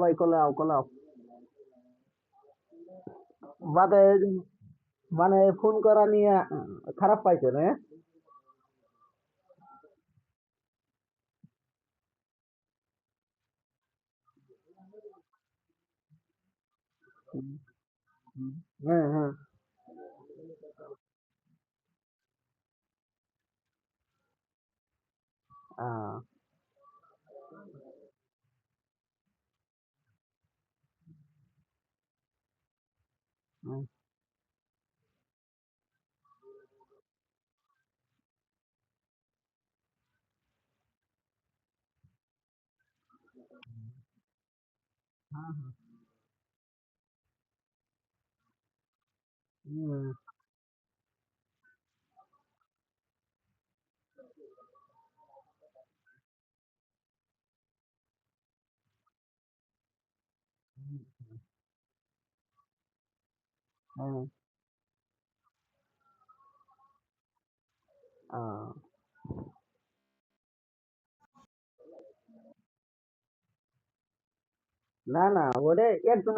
ভাই কলে আও বাদে মানে ফোন করা নিয়ে খারাপ পাইছে না? হ্যাঁ হ্যাঁ। আহ, হুম, হ্যাঁ, হ্যাঁ, হুম, হুম, আহ, না না ওরে একজন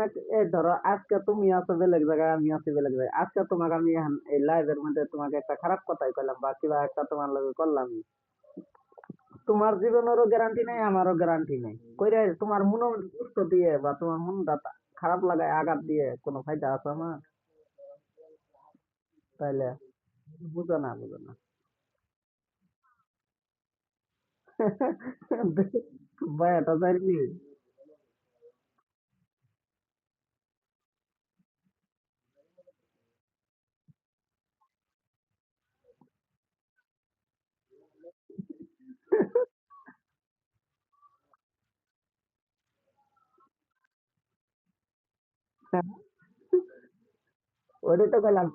ধরো আজকে তুমি আছো বেলেগ জায়গায় আমি আছি বেলেগ জায়গায় আজকে তোমাকে আমি এই লাইভের মধ্যে তোমাকে একটা খারাপ কথাই কইলাম বা কিবা একটা তোমার লগে করলাম তোমার জীবনেরও গ্যারান্টি নাই আমারও গ্যারান্টি নাই কইরে তোমার মন কষ্ট দিয়ে বা তোমার মনটা খারাপ লাগায় আঘাত দিয়ে কোনো ফায়দা আছে আমার? তাইলে বুঝো না বুঝো না। ভাই এটা জানি ওটাই তো কইলাম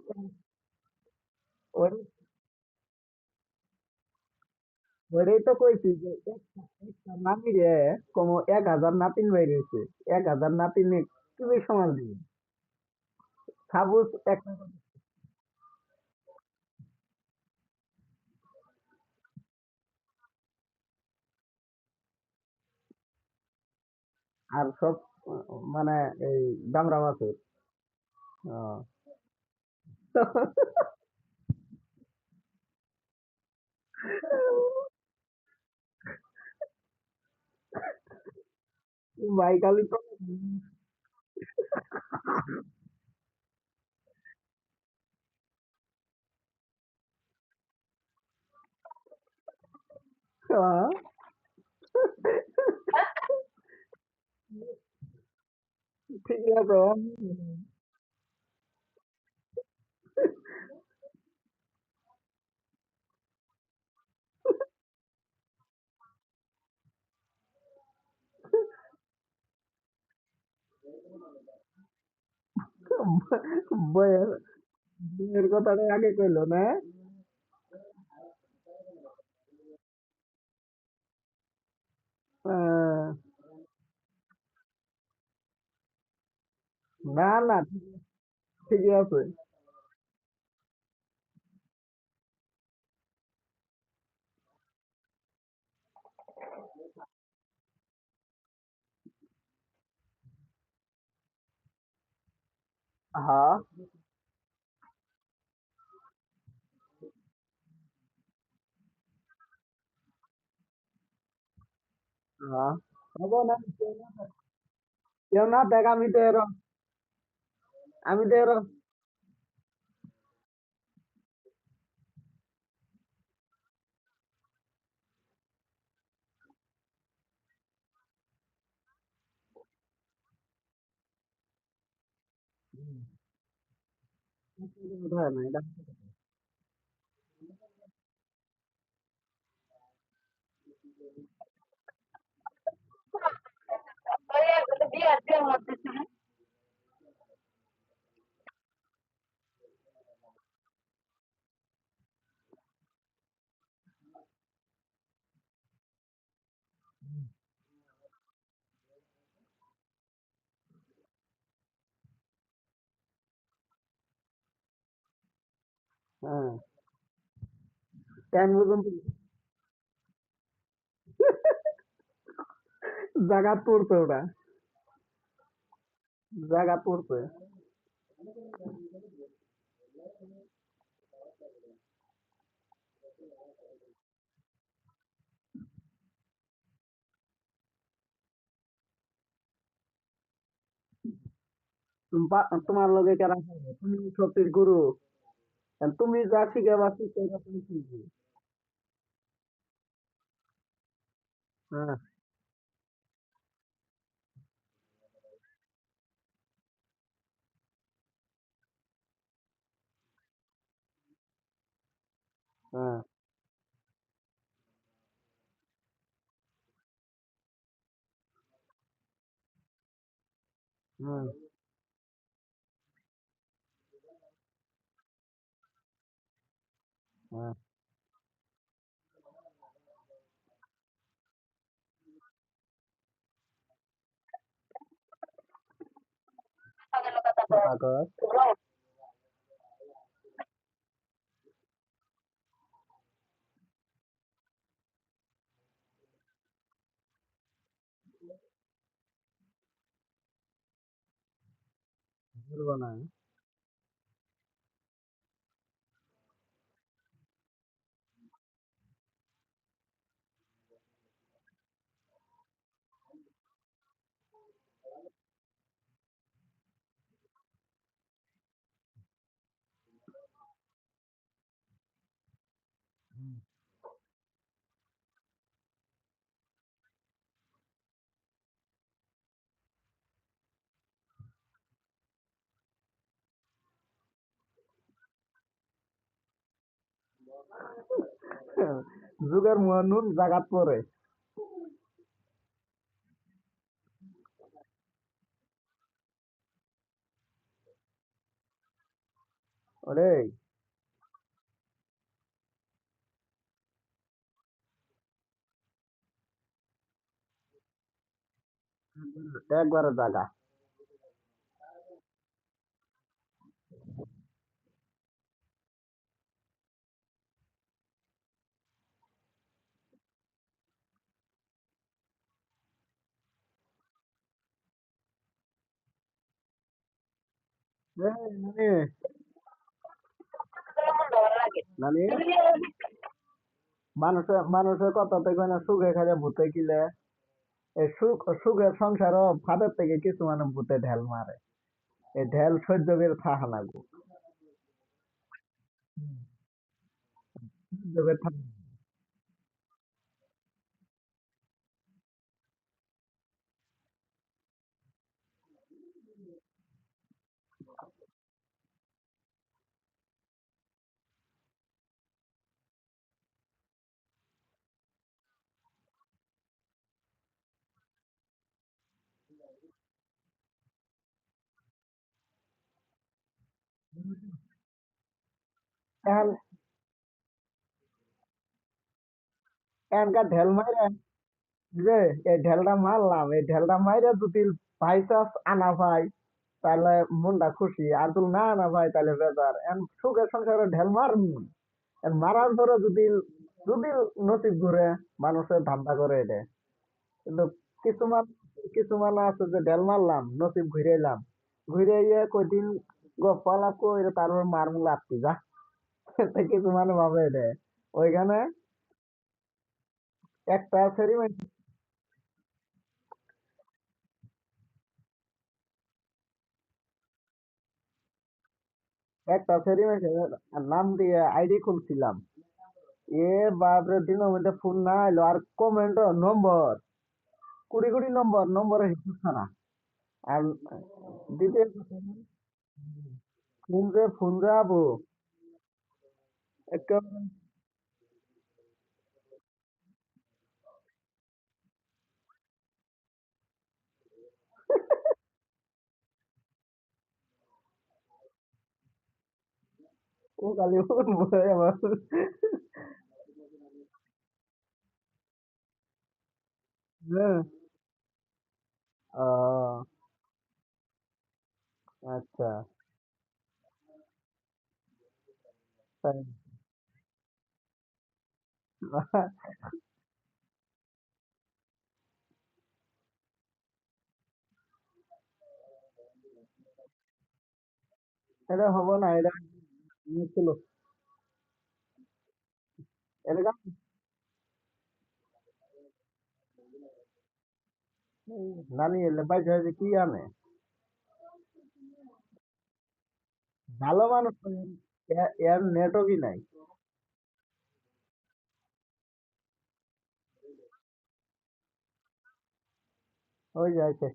ওটাই ওটাই তো কইছি যে একটা নাতি রে কম 1,000 নাতিন বাইরেছে 1,000 নাতিনে তুমি সমাজ দিবে সাপোজ একটা আর সব মানে এই দামরা মাছের ভাই খালি তো আহ, ঠিক আছে বইয়ের বইয়ের কথাটা আগে কইলো না? আহ, না না ঠিকই আছে। হ্যাঁ হ্যাঁ হবো না কেউ না দেখ আমি তো এরম হয় না এটা হ্যাঁ টাইম পর্যন্ত জায়গা পড়ছে ওটা জায়গা পড়ছে। তোমার লগে কারা খাবে? তুমি সত্যির গুরু। আর তুমি যা শিখাবা শিখাইবা তুমি শিখবে। হ্যাঁ, হ্যাঁ, হ্যাঁ, হ্যাঁ। কাগজ বলবো না। যুগের মুয়া নুন জাগাত পড়ে। ওরে একবারে জাগা। মানে মানে মানুষের কথাতে কয় না সুখে খালে ভূতে কিলে। এই সুখের সংসারও ফাঁদের থেকে কিছু মানে ভূতে ঢেল মারে। এই ঢেল সহ্য করে থাকা লাগবে। সহ্য করে থাকা। এখন এখনকার ঢেল মাইরে যে এই ঢেলটা মারলাম, এই ঢেলটা মাইরে যদি বাই চান্স আনা পাই তাহলে মনটা খুশি, আর যদি না আনা পাই তাহলে বেজার। এখন সুখের সংসারে ঢেল মারুন, মারার পরে যদি যদি নসিব ঘুরে, মানুষের ধান্দা করে এটা। কিন্তু কিছুমান কিছুমান আছে যে ঢেল মারলাম নসিব ঘুরে এলাম, ঘুরে গিয়ে কয়দিন গপ্পা লাভ করে তারপর মারমু লাত্তি যা। তো কিছুমান ভাবে এটা ওইখানে একটা সেরিমনি, একটা সেরিমনি নাম দিয়ে আইডি খুলছিলাম। এ বাপরে দিনের মধ্যে ফোন না এলো আর কমেন্ট নম্বর, কুড়ি কুড়ি নম্বর, নম্বরের হিসাব ছাড়া। আর দ্বিতীয় কথা, ফোন যে আবো একটা ও খালি ফোন বয়ে আমার। হ্যাঁ, ও আচ্ছা, তাই। এটা হবো না, এটা ছিল এটা নানি এলে বাইরে যে কি আনে ভালো মানুষ তো, এর নেটওয়ার্কই নাই। ওই যে আছে।